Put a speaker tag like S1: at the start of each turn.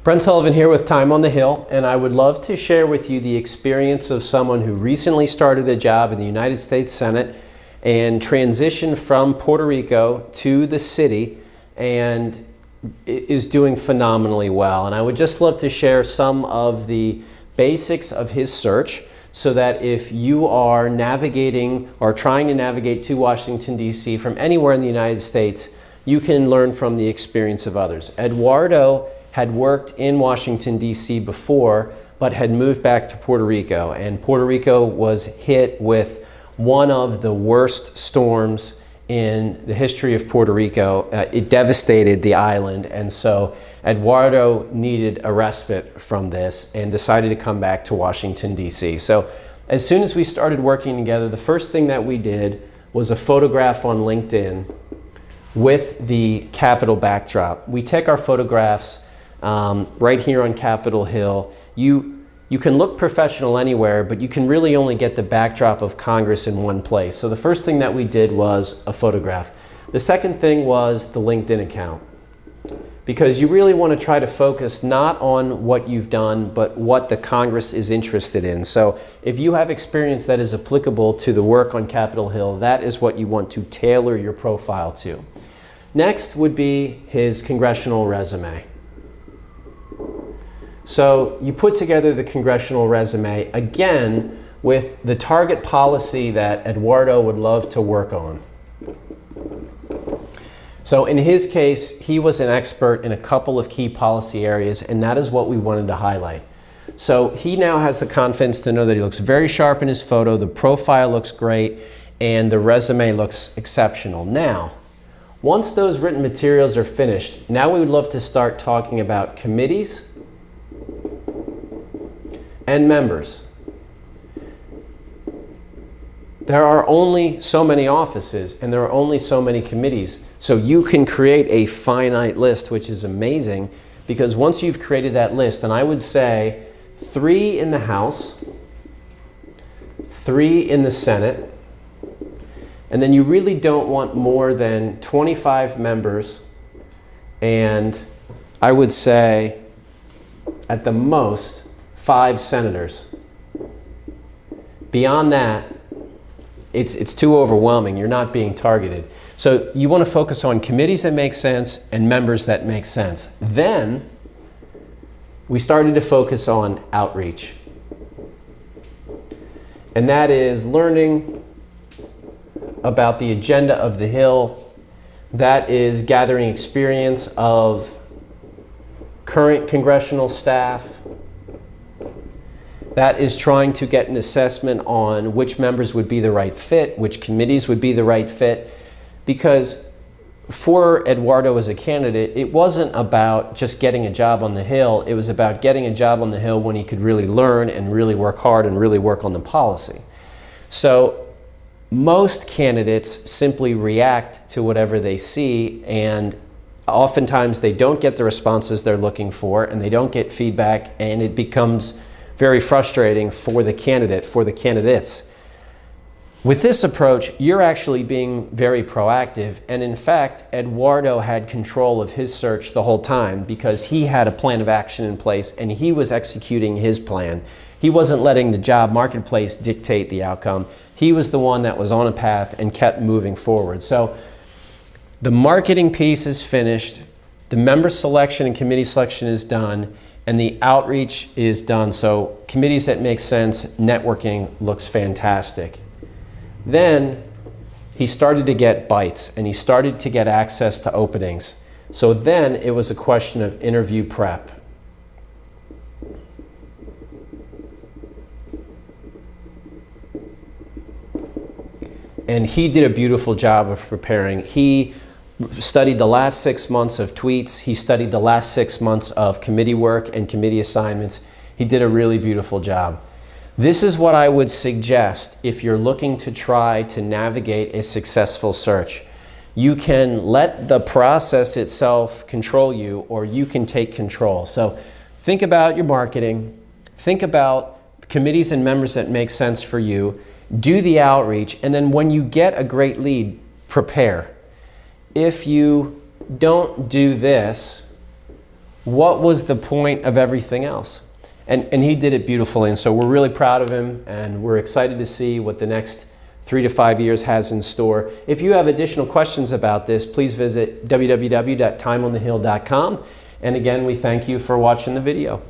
S1: Brent Sullivan here with Time on the Hill, and I would love to share with you the experience of someone who recently started a job in the United States Senate and transitioned from Puerto Rico to the city and is doing phenomenally well. And I would just love to share some of the basics of his search so that if you are navigating or trying to navigate to Washington, D.C. from anywhere in the United States, you can learn from the experience of others. Eduardo had worked in Washington, D.C. before, but had moved back to Puerto Rico. And Puerto Rico was hit with one of the worst storms in the history of Puerto Rico. It devastated the island. And so Eduardo needed a respite from this and decided to come back to Washington, D.C. So as soon as we started working together, the first thing that we did was a photograph on LinkedIn with the Capitol backdrop. We take our photographs right here on Capitol Hill. You can look professional anywhere, but you can really only get the backdrop of Congress in one place. So the first thing that we did was a photograph. The second thing was the LinkedIn account, because you really want to try to focus not on what you've done, but what the Congress is interested in. So if you have experience that is applicable to the work on Capitol Hill, that is what you want to tailor your profile to. Next would be his congressional resume. So you put together the congressional resume, again, with the target policy that Eduardo would love to work on. So in his case, he was an expert in a couple of key policy areas, and that is what we wanted to highlight. So he now has the confidence to know that he looks very sharp in his photo, the profile looks great, and the resume looks exceptional. Now, once those written materials are finished, now we would love to start talking about committees and members. There are only so many offices and there are only so many committees. So you can create a finite list, which is amazing, because once you've created that list, and I would say 3 in the House, 3 in the Senate, and then you really don't want more than 25 members, and I would say at the most 5 senators. Beyond that, it's too overwhelming. You're not being targeted. So you want to focus on committees that make sense and members that make sense. Then we started to focus on outreach. And that is learning about the agenda of the Hill. That is gathering experience of current congressional staff. That is trying to get an assessment on which members would be the right fit, which committees would be the right fit. Because for Eduardo as a candidate, it wasn't about just getting a job on the Hill. It was about getting a job on the Hill when he could really learn and really work hard and really work on the policy. So most candidates simply react to whatever they see, and oftentimes they don't get the responses they're looking for, and they don't get feedback, and it becomes very frustrating for the candidate, for the candidates. With this approach, you're actually being very proactive, and in fact, Eduardo had control of his search the whole time because he had a plan of action in place and he was executing his plan. He wasn't letting the job marketplace dictate the outcome. He was the one that was on a path and kept moving forward. So the marketing piece is finished, the member selection and committee selection is done, and the outreach is done. So committees that make sense, networking looks fantastic. Then he started to get bites and he started to get access to openings. So then it was a question of interview prep. And he did a beautiful job of preparing. He studied the last 6 months of tweets. He studied the last 6 months of committee work and committee assignments. He did a really beautiful job. This is what I would suggest if you're looking to try to navigate a successful search. You can let the process itself control you, or you can take control. So think about your marketing. Think about committees and members that make sense for you. Do the outreach, and then when you get a great lead, prepare. If you don't do this, what was the point of everything else? And he did it beautifully, and so we're really proud of him, and we're excited to see what the next 3 to 5 years has in store. If you have additional questions about this, please visit www.timeonthehill.com. And again, we thank you for watching the video.